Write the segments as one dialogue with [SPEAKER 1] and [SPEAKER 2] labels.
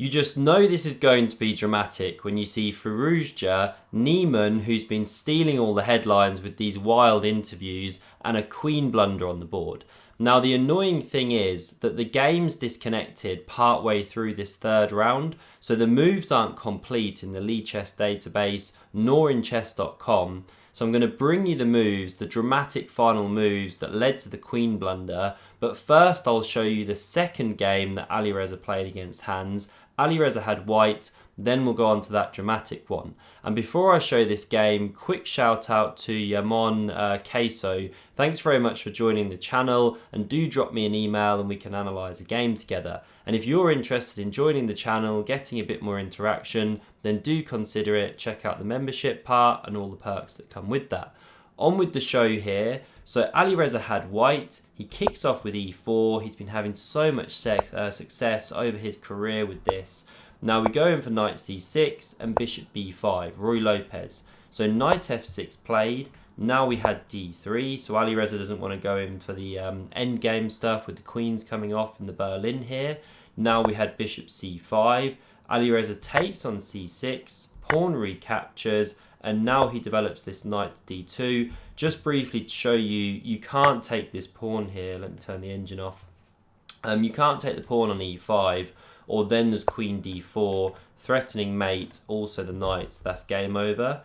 [SPEAKER 1] You just know this is going to be dramatic when you see Firouzja, Niemann, who's been stealing all the headlines with these wild interviews, and a queen blunder on the board. Now, the annoying thing is that the game's disconnected partway through this third round, so the moves aren't complete in the Lichess database nor in chess.com. So I'm going to bring you the moves, the dramatic final moves that led to the queen blunder. But first I'll show you the second game that Alireza played against Hans. Alireza had white, then we'll go on to that dramatic one. And before I show this game, quick shout out to Niemann Queso. Thanks very much for joining the channel, and do drop me an email and we can analyse a game together. And if you're interested in joining the channel, getting a bit more interaction, then do consider it. Check out the membership part and all the perks that come with that. On with the show here. So Alireza had white. He kicks off with e4. He's been having so much success over his career with this. Now we go in for knight c6 and bishop b5, Roy Lopez. So knight f6 played. Now we had d3. So Alireza doesn't want to go in for the end game stuff with the queens coming off in the Berlin here. Now we had bishop c5. Alireza takes on c6. Pawn recaptures. And now he develops this knight to d2. Just briefly to show you, you can't take this pawn here. Let me turn the engine off. You can't take the pawn on e5, or then there's queen d4, threatening mate, also the knight. That's game over.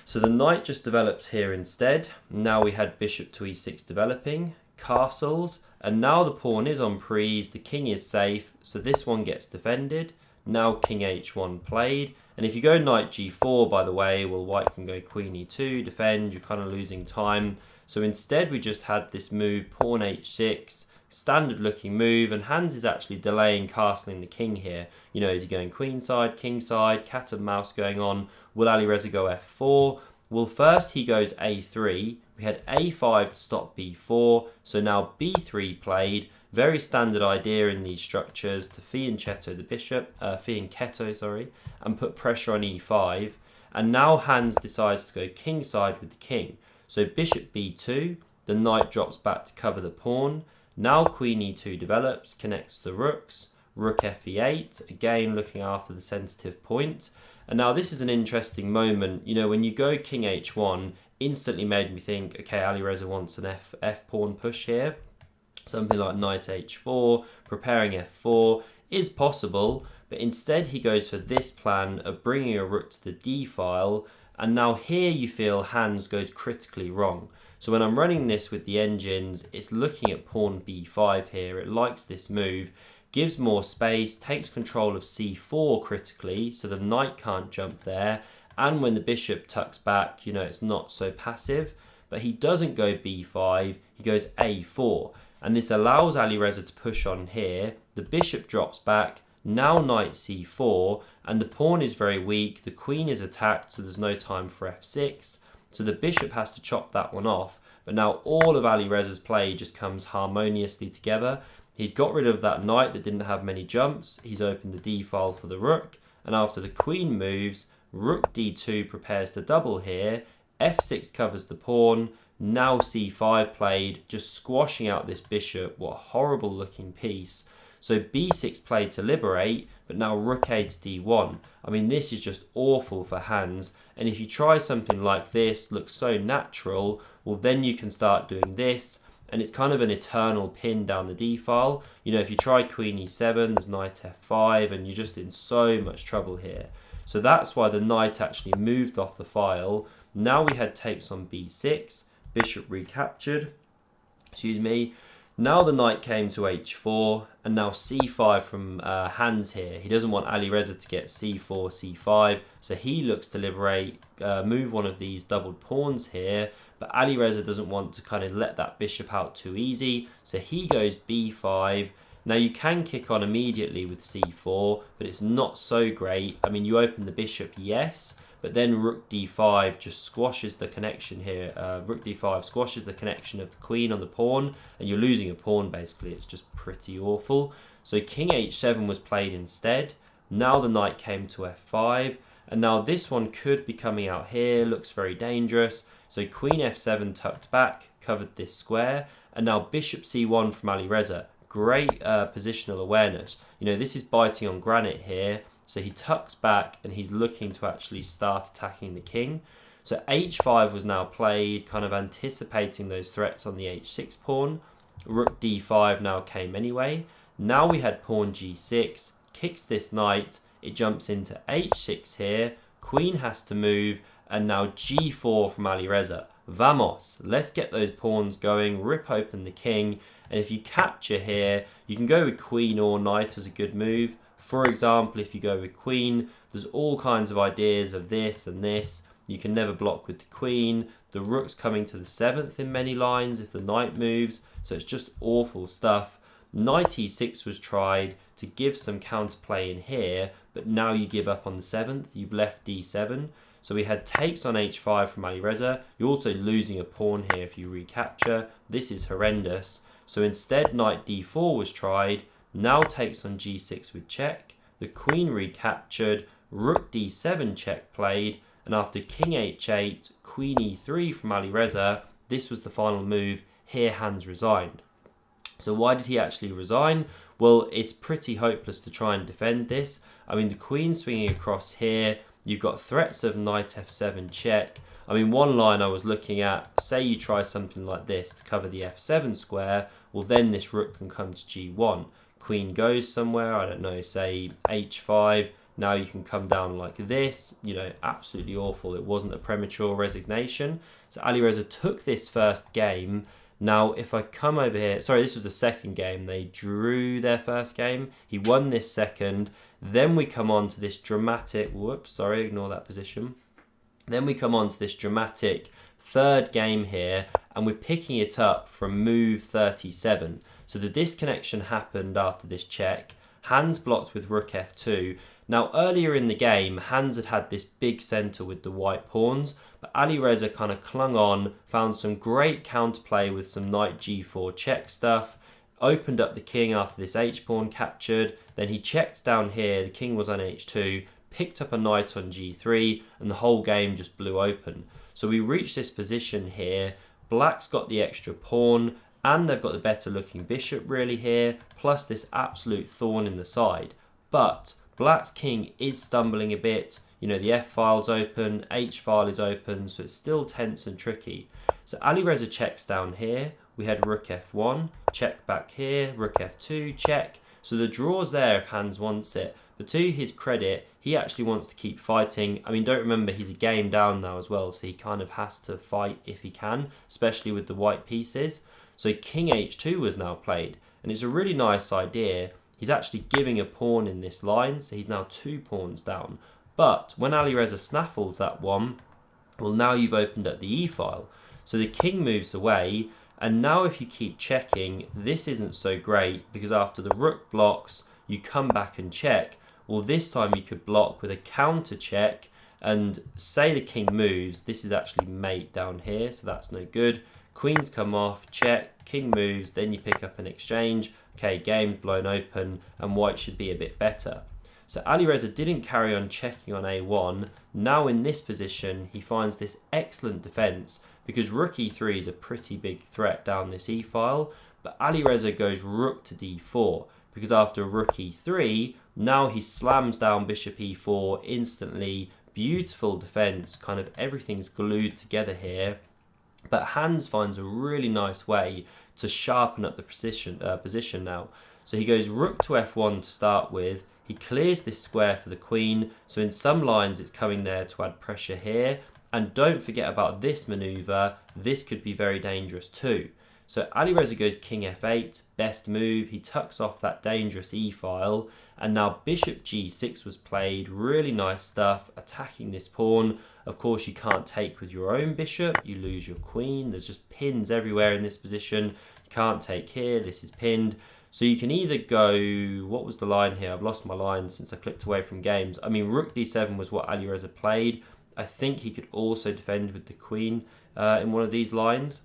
[SPEAKER 1] So the knight just develops here instead. Now we had bishop to e6 developing, castles, and now the pawn is on prise, the king is safe, so this one gets defended. Now king h1 played. And if you go knight g4, by the way, well, white can go queen e2, defend, you're kind of losing time. So instead, we just had this move, pawn h6, standard looking move, and Hans is actually delaying castling the king here. You know, is he going queen side, king side, cat and mouse going on? Will Alireza go f4? Well, first he goes a3. We had a5 to stop b4, so now b3 played. Very standard idea in these structures to fianchetto the bishop, and put pressure on e5. And now Hans decides to go king side with the king. So bishop b2, the knight drops back to cover the pawn. Now queen e2 develops, connects the rooks, rook fe8, again looking after the sensitive point. And now this is an interesting moment. You know, when you go king h1, instantly made me think, okay, Alireza wants an f pawn push here. Something like knight h4, preparing f4 is possible, but instead he goes for this plan of bringing a rook to the d file, and now here you feel Hans goes critically wrong. So when I'm running this with the engines, it's looking at pawn b5 here. It likes this move, gives more space, takes control of c4 critically, so the knight can't jump there, and when the bishop tucks back, you know, it's not so passive. But he doesn't go b5, he goes a4. And this allows Alireza to push on here. The bishop drops back, now knight c4, and the pawn is very weak. The queen is attacked, so there's no time for f6. So the bishop has to chop that one off. But now all of Alireza's play just comes harmoniously together. He's got rid of that knight that didn't have many jumps. He's opened the d file for the rook. And after the queen moves, rook d2 prepares the double here. f6 covers the pawn. Now c5 played, just squashing out this bishop. What a horrible looking piece. So b6 played to liberate, but now rook a to d1. I mean, this is just awful for Hans. And if you try something like this, looks so natural, well, then you can start doing this. And it's kind of an eternal pin down the d file. You know, if you try queen e7, there's knight f5, and you're just in so much trouble here. So that's why the knight actually moved off the file. Now we had takes on b6. Bishop recaptured, excuse me. Now the knight came to h4, and now c5 from Hans here. He doesn't want Alireza to get c4, c5, so he looks to liberate, move one of these doubled pawns here, but Alireza doesn't want to kind of let that bishop out too easy, so he goes b5. Now you can kick on immediately with c4, but it's not so great. I mean, you open the bishop, yes, but then rook d5 just squashes the connection here. Rook d5 squashes the connection of the queen on the pawn, and you're losing a pawn basically. It's just pretty awful. So king h7 was played instead. Now the knight came to f5, and now this one could be coming out here. Looks very dangerous. So queen f7 tucked back, covered this square, and now bishop c1 from Alireza. Great positional awareness. You know, this is biting on granite here. So he tucks back and he's looking to actually start attacking the king. So h5 was now played, kind of anticipating those threats on the h6 pawn. Rook d5 now came anyway. Now we had pawn g6, kicks this knight, it jumps into h6 here, queen has to move, and now g4 from Alireza. Vamos, let's get those pawns going, rip open the king, and if you capture here, you can go with queen or knight as a good move. For example, if you go with queen, there's all kinds of ideas of this and this. You can never block with the queen. The rook's coming to the 7th in many lines if the knight moves, so it's just awful stuff. Knight e6 was tried to give some counterplay in here, but now you give up on the 7th. You've left d7. So we had takes on h5 from Alireza. You're also losing a pawn here if you recapture. This is horrendous. So instead, knight d4 was tried. Now takes on g6 with check. The queen recaptured. Rook d7 check played. And after king h8, queen e3 from Alireza, this was the final move. Here, Hans resigned. So why did he actually resign? Well, it's pretty hopeless to try and defend this. I mean, the queen swinging across here. You've got threats of knight f7 check. I mean, one line I was looking at, say you try something like this to cover the f7 square, well then this rook can come to g1. Queen goes somewhere, I don't know, say h5. Now you can come down like this. You know, absolutely awful. It wasn't a premature resignation. So Alireza took this first game. Now, if I come over here, sorry, this was the second game. They drew their first game. He won this second. Then we come on to this dramatic, whoops, sorry, ignore that position. Then we come on to this dramatic third game here, and we're picking it up from move 37. So the disconnection happened after this check. Hans blocked with rook f2. Now, earlier in the game, Hans had this big centre with the white pawns, but Alireza kind of clung on, found some great counterplay with some knight g4 check stuff, opened up the king after this h-pawn captured, then he checked down here, the king was on h2, picked up a knight on g3, and the whole game just blew open. So we reached this position here, black's got the extra pawn, and they've got the better looking bishop really here, plus this absolute thorn in the side. But black's king is stumbling a bit. You know, the f-file's open, h-file is open, so it's still tense and tricky. So Alireza checks down here. We had rook f1, check back here, rook f2, check. So the draw's there if Hans wants it. But to his credit, he actually wants to keep fighting. I mean, don't remember, he's a game down now as well, so he kind of has to fight if he can, especially with the white pieces. So king h2 was now played, and it's a really nice idea. He's actually giving a pawn in this line, so he's now 2 pawns down. But when Alireza snaffles that one, well, now you've opened up the e-file. So the king moves away, and now if you keep checking, this isn't so great, because after the rook blocks, you come back and check. Well, this time you could block with a counter check, and say the king moves, this is actually mate down here, so that's no good. Queens come off, check, king moves, then you pick up an exchange. Okay, game's blown open, and white should be a bit better. So Alireza didn't carry on checking on a1. Now in this position, he finds this excellent defense, because rook e3 is a pretty big threat down this e-file, but Alireza goes rook to d4, because after rook e3, now he slams down bishop e4 instantly. Beautiful defense, kind of everything's glued together here. But Hans finds a really nice way to sharpen up the position now. So he goes rook to f1 to start with. He clears this square for the queen. So in some lines it's coming there to add pressure here. And don't forget about this maneuver. This could be very dangerous too. So Alireza goes king f8, best move. He tucks off that dangerous e-file. And now bishop g6 was played. Really nice stuff, attacking this pawn. Of course, you can't take with your own bishop. You lose your queen. There's just pins everywhere in this position. You can't take here. This is pinned. So you can either go... What was the line here? I've lost my line since I clicked away from games. I mean, rook d7 was what Alireza played. I think he could also defend with the queen in one of these lines.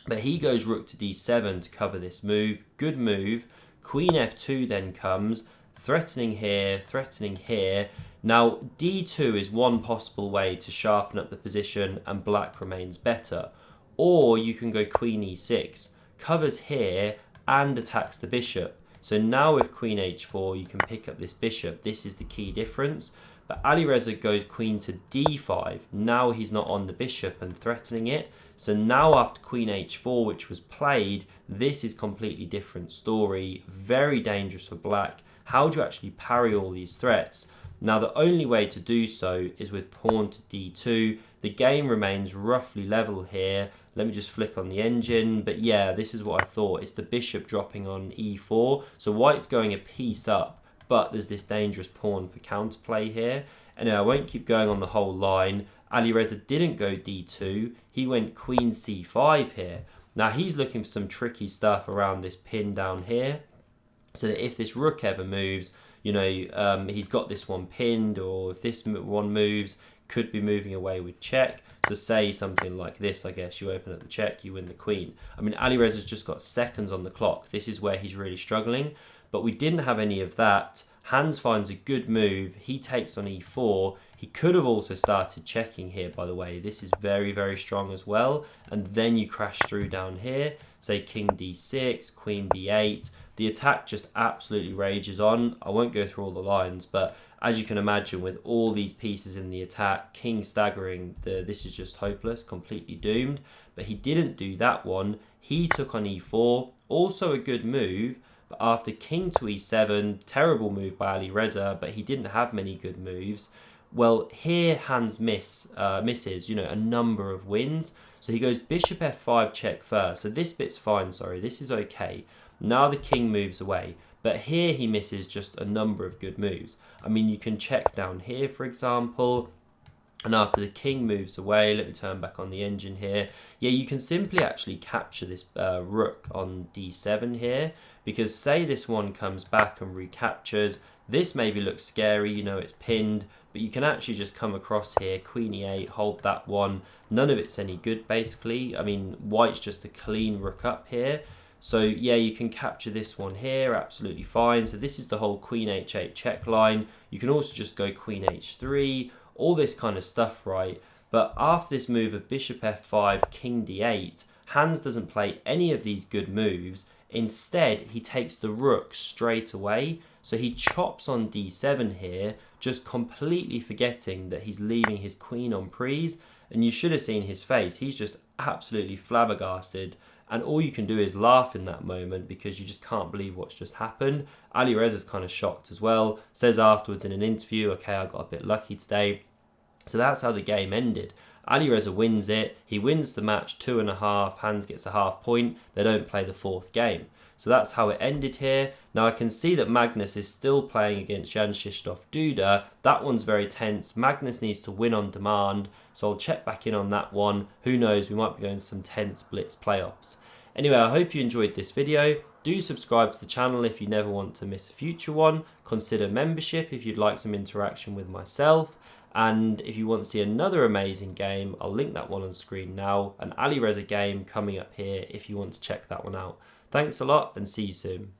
[SPEAKER 1] But he goes rook to d7 to cover this move. Good move. Queen f2 then comes. Threatening here, threatening here. Now, d2 is one possible way to sharpen up the position and black remains better. Or you can go queen e6, covers here and attacks the bishop. So now with queen h4, you can pick up this bishop. This is the key difference. But Alireza goes queen to d5. Now he's not on the bishop and threatening it. So now after queen h4, which was played, this is completely different story. Very dangerous for black. How do you actually parry all these threats? Now the only way to do so is with pawn to d2. The game remains roughly level here. Let me just flick on the engine. But yeah, this is what I thought. It's the bishop dropping on e4. So white's going a piece up. But there's this dangerous pawn for counterplay here. And I won't keep going on the whole line. Alireza didn't go d2. He went queen c5 here. Now he's looking for some tricky stuff around this pin down here. So that if this rook ever moves, you know, he's got this one pinned, or if this one moves, could be moving away with check. So say something like this, I guess, you open up the check, you win the queen. I mean, Alireza's just got seconds on the clock. This is where he's really struggling. But we didn't have any of that. Hans finds a good move. He takes on e4. He could have also started checking here, by the way. This is very, very strong as well. And then you crash through down here. Say king d6, queen b8. The attack just absolutely rages on. I won't go through all the lines, but as you can imagine, with all these pieces in the attack, king staggering, this is just hopeless, completely doomed. But he didn't do that one. He took on e4. Also a good move. But after king to e7, terrible move by Alireza, but he didn't have many good moves. Well, here Hans misses, you know, a number of wins. So he goes bishop f5 check first. So this bit's fine, sorry, this is okay. Now the king moves away. But here he misses just a number of good moves. I mean, you can check down here, for example. And after the king moves away, let me turn back on the engine here. Yeah, you can simply actually capture this rook on d7 here. Because say this one comes back and recaptures, this maybe looks scary, you know, it's pinned, but you can actually just come across here, queen e8, hold that one. None of it's any good, basically. I mean, white's just a clean rook up here. So yeah, you can capture this one here, absolutely fine. So this is the whole queen h8 check line. You can also just go queen h3, all this kind of stuff, right? But after this move of bishop f5, king d8, Hans doesn't play any of these good moves. Instead, he takes the rook straight away. So he chops on d7 here, just completely forgetting that he's leaving his queen on prise. And you should have seen his face. He's just absolutely flabbergasted. And all you can do is laugh in that moment because you just can't believe what's just happened. Alireza's kind of shocked as well. Says afterwards in an interview, okay, I got a bit lucky today. So that's how the game ended. Alireza wins it. He wins the match 2.5. Hans gets a half point. They don't play the fourth game. So that's how it ended here. Now I can see that Magnus is still playing against Jan Krzysztof Duda. That one's very tense. Magnus needs to win on demand. So I'll check back in on that one. Who knows, we might be going to some tense blitz playoffs. Anyway, I hope you enjoyed this video. Do subscribe to the channel if you never want to miss a future one. Consider membership if you'd like some interaction with myself. And if you want to see another amazing game, I'll link that one on screen now. An Alireza game coming up here if you want to check that one out. Thanks a lot and see you soon.